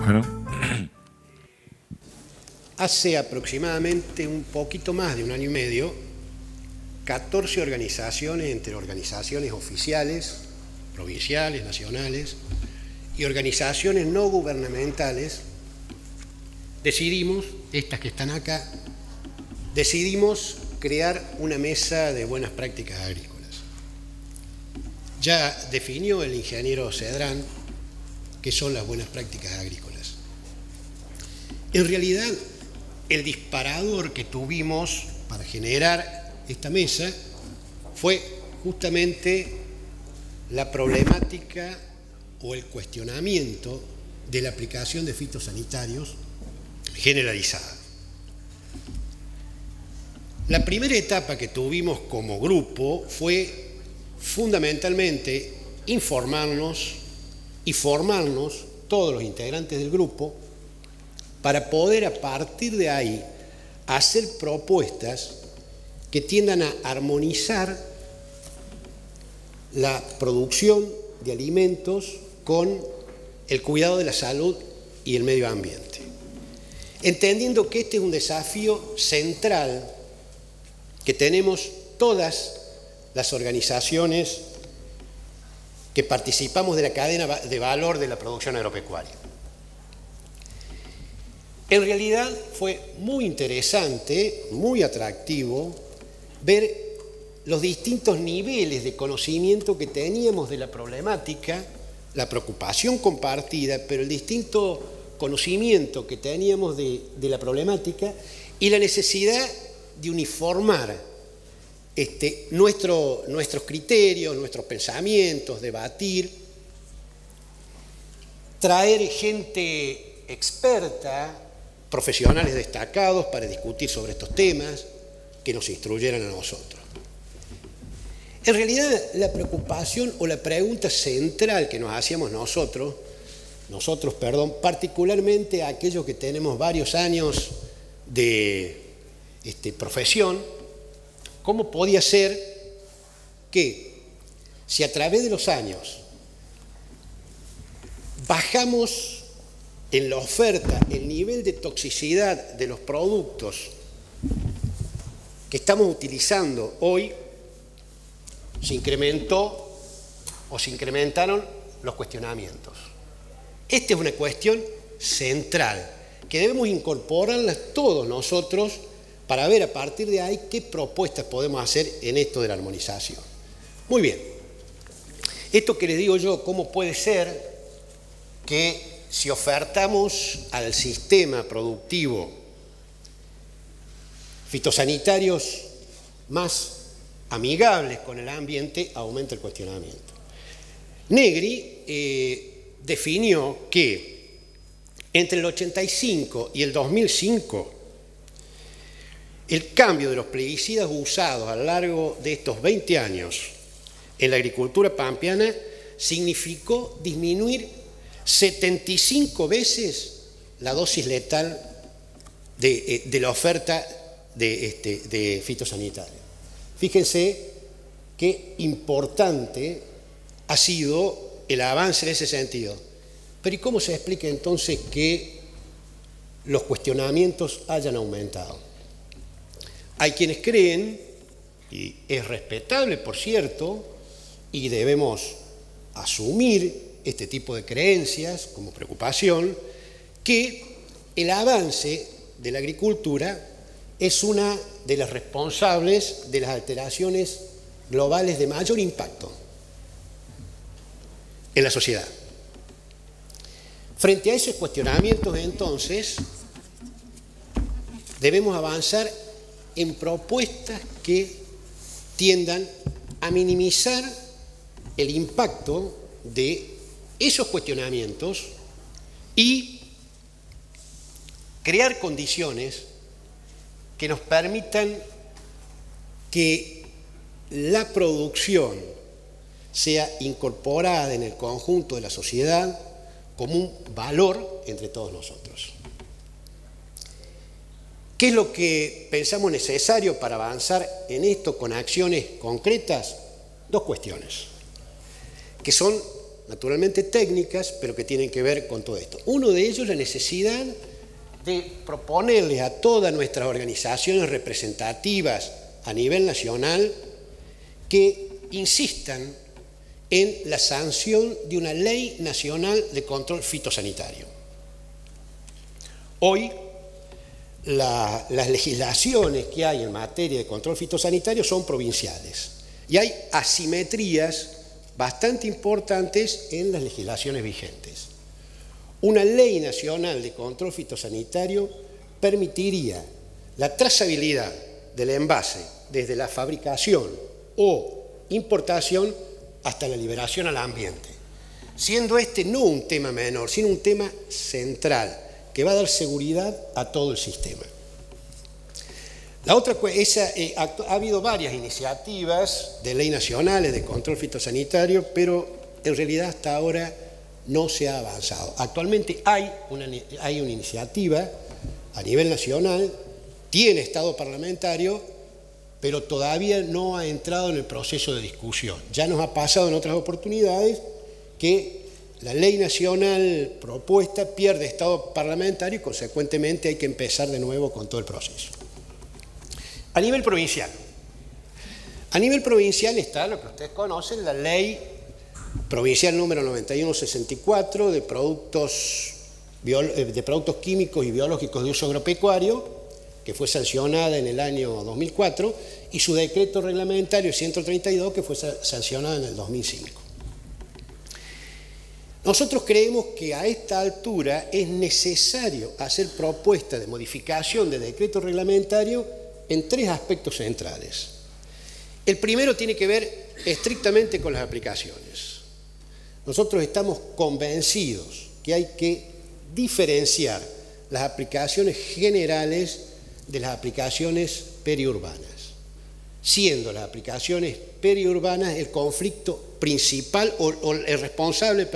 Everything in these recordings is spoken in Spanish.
Bueno. Hace aproximadamente un poquito más de un año y medio, 14 organizaciones, entre organizaciones oficiales, provinciales, nacionales, y organizaciones no gubernamentales, decidimos, estas que están acá, decidimos crear una mesa de buenas prácticas agrícolas. Ya definió el ingeniero Cedrán qué son las buenas prácticas agrícolas. En realidad, el disparador que tuvimos para generar esta mesa fue justamente la problemática o el cuestionamiento de la aplicación de fitosanitarios generalizada. La primera etapa que tuvimos como grupo fue fundamentalmente informarnos y formarnos, todos los integrantes del grupo, para poder a partir de ahí hacer propuestas que tiendan a armonizar la producción de alimentos con el cuidado de la salud y el medio ambiente. Entendiendo que este es un desafío central que tenemos todas las organizaciones que participamos de la cadena de valor de la producción agropecuaria. En realidad fue muy interesante, muy atractivo, ver los distintos niveles de conocimiento que teníamos de la problemática, la preocupación compartida, pero el distinto conocimiento que teníamos de la problemática y la necesidad de uniformar nuestros criterios, nuestros pensamientos, debatir, traer gente experta, profesionales destacados para discutir sobre estos temas, que nos instruyeran a nosotros. En realidad, la preocupación o la pregunta central que nos hacíamos nosotros, particularmente aquellos que tenemos varios años de profesión, ¿cómo podía ser que si a través de los años bajamos en la oferta el nivel de toxicidad de los productos que estamos utilizando hoy, se incrementó o se incrementaron los cuestionamientos? Esta es una cuestión central que debemos incorporarlas todos nosotros para ver a partir de ahí qué propuestas podemos hacer en esto de la armonización. Muy bien, esto que les digo yo, ¿cómo puede ser que si ofertamos al sistema productivo fitosanitarios más amigables con el ambiente, aumenta el cuestionamiento? Negri definió que entre el 85 y el 2005 el cambio de los plaguicidas usados a lo largo de estos 20 años en la agricultura pampeana significó disminuir 75 veces la dosis letal de la oferta de fitosanitarios. Fíjense qué importante ha sido el avance en ese sentido. Pero ¿y cómo se explica entonces que los cuestionamientos hayan aumentado? Hay quienes creen, y es respetable por cierto, y debemos asumir este tipo de creencias como preocupación, que el avance de la agricultura es una de las responsables de las alteraciones globales de mayor impacto en la sociedad. Frente a esos cuestionamientos, entonces, debemos avanzar en propuestas que tiendan a minimizar el impacto de esos cuestionamientos y crear condiciones que nos permitan que la producción sea incorporada en el conjunto de la sociedad como un valor entre todos nosotros. ¿Qué es lo que pensamos necesario para avanzar en esto con acciones concretas? Dos cuestiones, que son naturalmente técnicas, pero que tienen que ver con todo esto. Uno de ellos, la necesidad de proponerles a todas nuestras organizaciones representativas a nivel nacional que insistan en la sanción de una ley nacional de control fitosanitario. Hoy, las legislaciones que hay en materia de control fitosanitario son provinciales y hay asimetrías bastante importantes en las legislaciones vigentes. Una ley nacional de control fitosanitario permitiría la trazabilidad del envase desde la fabricación o importación hasta la liberación al ambiente, siendo este no un tema menor, sino un tema central que va a dar seguridad a todo el sistema. La otra ha habido varias iniciativas de ley nacionales de control fitosanitario, pero en realidad hasta ahora no se ha avanzado. Actualmente hay una iniciativa a nivel nacional, tiene estado parlamentario, pero todavía no ha entrado en el proceso de discusión. Ya nos ha pasado en otras oportunidades que la ley nacional propuesta pierde estado parlamentario y consecuentemente hay que empezar de nuevo con todo el proceso. A nivel provincial está lo que ustedes conocen, la ley provincial número 9164 de productos químicos y biológicos de uso agropecuario, que fue sancionada en el año 2004, y su decreto reglamentario 132, que fue sancionado en el 2005. Nosotros creemos que a esta altura es necesario hacer propuesta de modificación de decreto reglamentario en tres aspectos centrales. El primero tiene que ver estrictamente con las aplicaciones. Nosotros estamos convencidos que hay que diferenciar las aplicaciones generales de las aplicaciones periurbanas, siendo las aplicaciones periurbanas el conflicto principal o el responsable,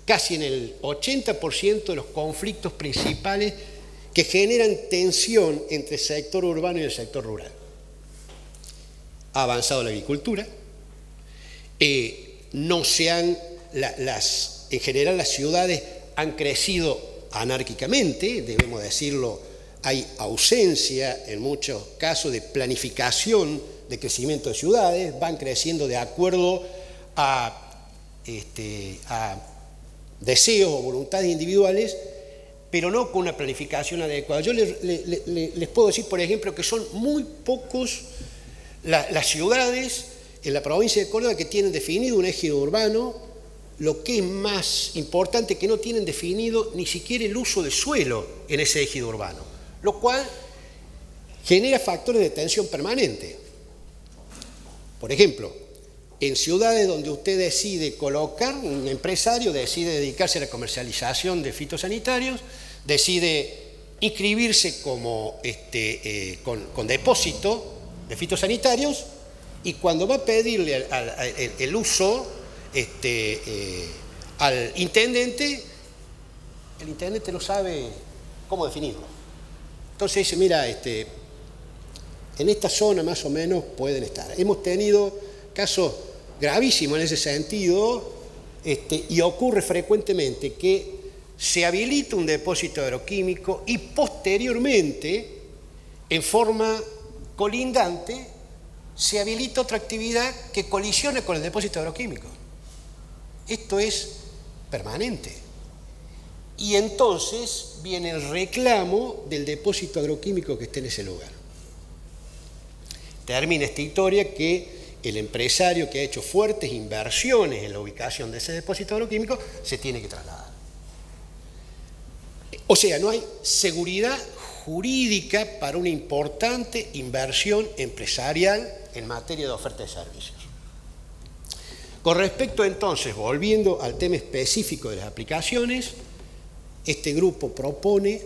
casi en el 80% de los conflictos principales que generan tensión entre el sector urbano y el sector rural. Ha avanzado la agricultura, en general las ciudades han crecido anárquicamente, debemos decirlo, hay ausencia en muchos casos de planificación de crecimiento de ciudades, van creciendo de acuerdo a deseos o voluntades individuales, pero no con una planificación adecuada. Yo les puedo decir, por ejemplo, que son muy pocos las ciudades en la provincia de Córdoba que tienen definido un ejido urbano, lo que es más importante, que no tienen definido ni siquiera el uso de suelo en ese ejido urbano, lo cual genera factores de tensión permanente. Por ejemplo, en ciudades donde usted decide colocar, un empresario decide dedicarse a la comercialización de fitosanitarios, decide inscribirse como, con depósito de fitosanitarios, y cuando va a pedirle el uso al intendente, el intendente no sabe cómo definirlo. Entonces dice, mira, en esta zona más o menos pueden estar. Hemos tenido casos gravísimos en ese sentido, y ocurre frecuentemente que se habilita un depósito agroquímico y posteriormente, en forma colindante, se habilita otra actividad que colisiona con el depósito agroquímico. Esto es permanente. Y entonces viene el reclamo del depósito agroquímico que esté en ese lugar. Termina esta historia que el empresario que ha hecho fuertes inversiones en la ubicación de ese depósito agroquímico se tiene que trasladar. O sea, no hay seguridad jurídica para una importante inversión empresarial en materia de oferta de servicios. Con respecto entonces, volviendo al tema específico de las aplicaciones, este grupo propone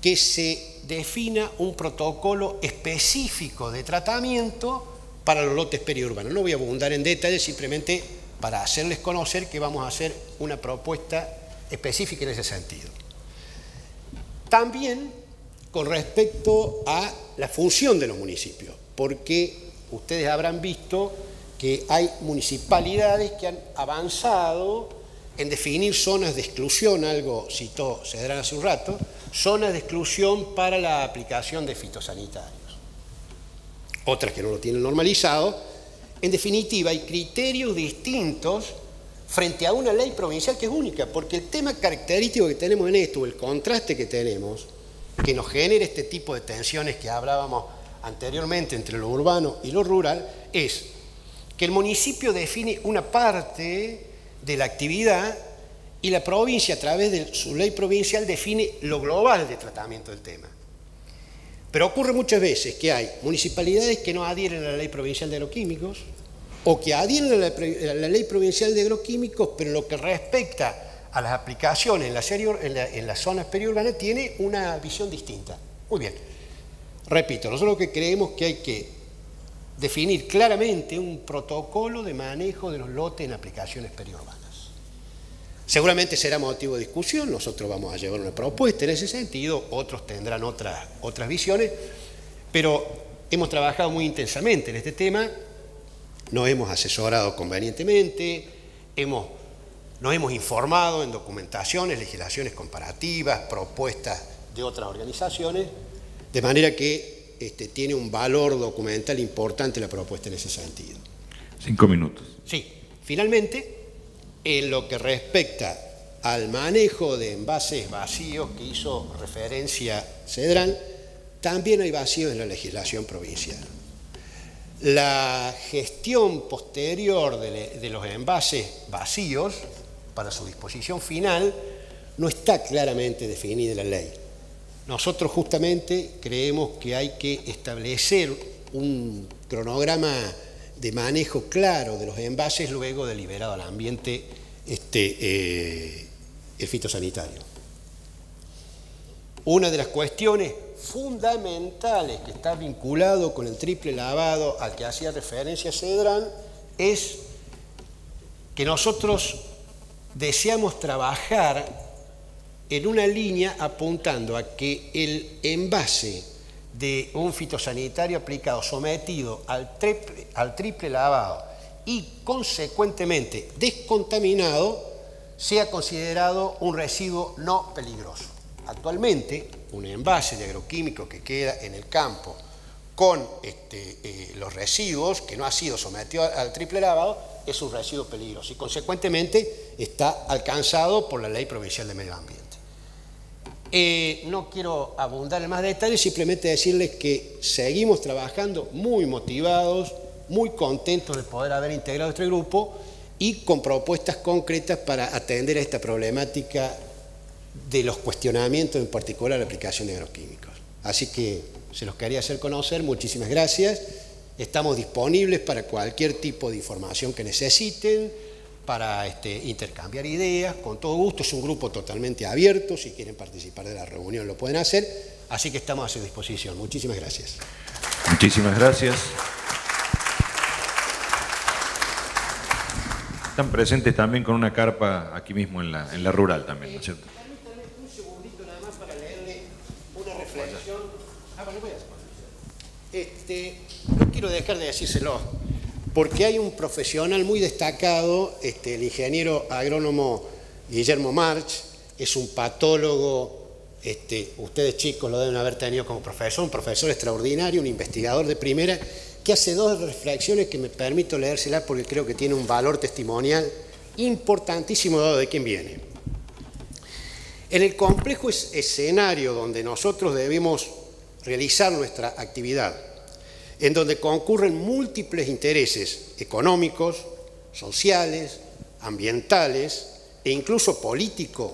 que se defina un protocolo específico de tratamiento para los lotes periurbanos. No voy a abundar en detalles, simplemente para hacerles conocer que vamos a hacer una propuesta específica en ese sentido. También con respecto a la función de los municipios, porque ustedes habrán visto que hay municipalidades que han avanzado en definir zonas de exclusión, algo citó Cedrán hace un rato, zonas de exclusión para la aplicación de fitosanitarios. Otras que no lo tienen normalizado. En definitiva, hay criterios distintos frente a una ley provincial que es única, porque el tema característico que tenemos en esto, el contraste que tenemos, que nos genera este tipo de tensiones que hablábamos anteriormente entre lo urbano y lo rural, es que el municipio define una parte de la actividad y la provincia, a través de su ley provincial, define lo global de tratamiento del tema. Pero ocurre muchas veces que hay municipalidades que no adhieren a la ley provincial de agroquímicos o que adhieren a la ley provincial de agroquímicos, pero en lo que respecta a las aplicaciones en las zonas periurbanas tiene una visión distinta. Muy bien. Repito, nosotros lo que creemos que hay que definir claramente un protocolo de manejo de los lotes en aplicaciones periurbanas. Seguramente será motivo de discusión, nosotros vamos a llevar una propuesta en ese sentido, otros tendrán otras visiones, pero hemos trabajado muy intensamente en este tema, nos hemos asesorado convenientemente, nos hemos informado en documentaciones, legislaciones comparativas, propuestas de otras organizaciones, de manera que tiene un valor documental importante la propuesta en ese sentido. 5 minutos. Sí, finalmente, en lo que respecta al manejo de envases vacíos que hizo referencia Cedrán, también hay vacíos en la legislación provincial. La gestión posterior de los envases vacíos para su disposición final no está claramente definida en la ley. Nosotros justamente creemos que hay que establecer un cronograma de manejo claro de los envases luego de liberado al ambiente el fitosanitario. Una de las cuestiones fundamentales que está vinculado con el triple lavado al que hacía referencia Cedrán es que nosotros deseamos trabajar en una línea apuntando a que el envase de un fitosanitario aplicado sometido al triple lavado y consecuentemente descontaminado sea considerado un residuo no peligroso. Actualmente, un envase de agroquímico que queda en el campo con los residuos que no ha sido sometido al triple lavado es un residuo peligroso y consecuentemente está alcanzado por la Ley Provincial de Medio Ambiente. No quiero abundar en más detalles, simplemente decirles que seguimos trabajando muy motivados, muy contentos de poder haber integrado este grupo y con propuestas concretas para atender a esta problemática de los cuestionamientos, en particular la aplicación de agroquímicos. Así que se los quería hacer conocer, muchísimas gracias. Estamos disponibles para cualquier tipo de información que necesiten, para intercambiar ideas, con todo gusto. Es un grupo totalmente abierto, si quieren participar de la reunión lo pueden hacer, así que estamos a su disposición. Muchísimas gracias. Muchísimas gracias. Están presentes también con una carpa aquí mismo en la rural también, ¿no es cierto? Permítame un segundito nada más para leerle una reflexión. Bueno, voy a no quiero dejar de decírselo, porque hay un profesional muy destacado, el ingeniero agrónomo Guillermo March, es un patólogo, ustedes chicos lo deben haber tenido como profesor, un profesor extraordinario, un investigador de primera, que hace dos reflexiones que me permito leérselas porque creo que tiene un valor testimonial importantísimo dado de quién viene. En el complejo escenario donde nosotros debemos realizar nuestra actividad, en donde concurren múltiples intereses económicos, sociales, ambientales e incluso políticos,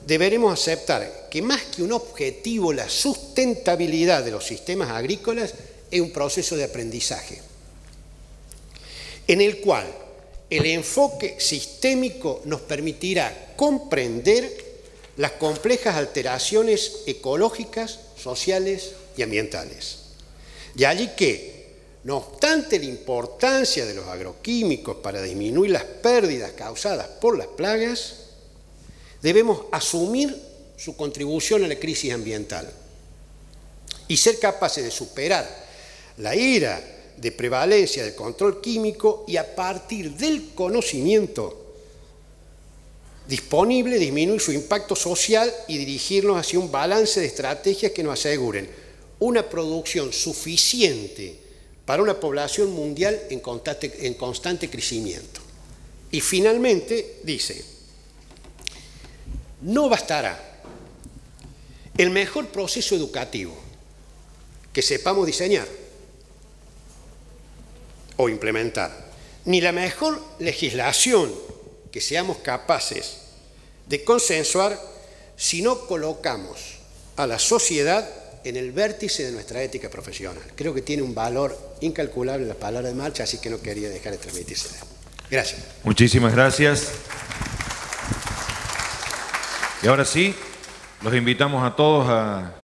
deberemos aceptar que más que un objetivo, la sustentabilidad de los sistemas agrícolas es un proceso de aprendizaje, en el cual el enfoque sistémico nos permitirá comprender las complejas alteraciones ecológicas, sociales y ambientales. De allí que, no obstante la importancia de los agroquímicos para disminuir las pérdidas causadas por las plagas, debemos asumir su contribución a la crisis ambiental y ser capaces de superar la ira de prevalencia del control químico y a partir del conocimiento disponible disminuir su impacto social y dirigirnos hacia un balance de estrategias que nos aseguren una producción suficiente para una población mundial en constante crecimiento. Y finalmente dice, no bastará el mejor proceso educativo que sepamos diseñar o implementar, ni la mejor legislación que seamos capaces de consensuar si no colocamos a la sociedad en el vértice de nuestra ética profesional. Creo que tiene un valor incalculable la palabra de Marx, así que no quería dejar de transmitirse. Gracias. Muchísimas gracias. Y ahora sí, los invitamos a todos a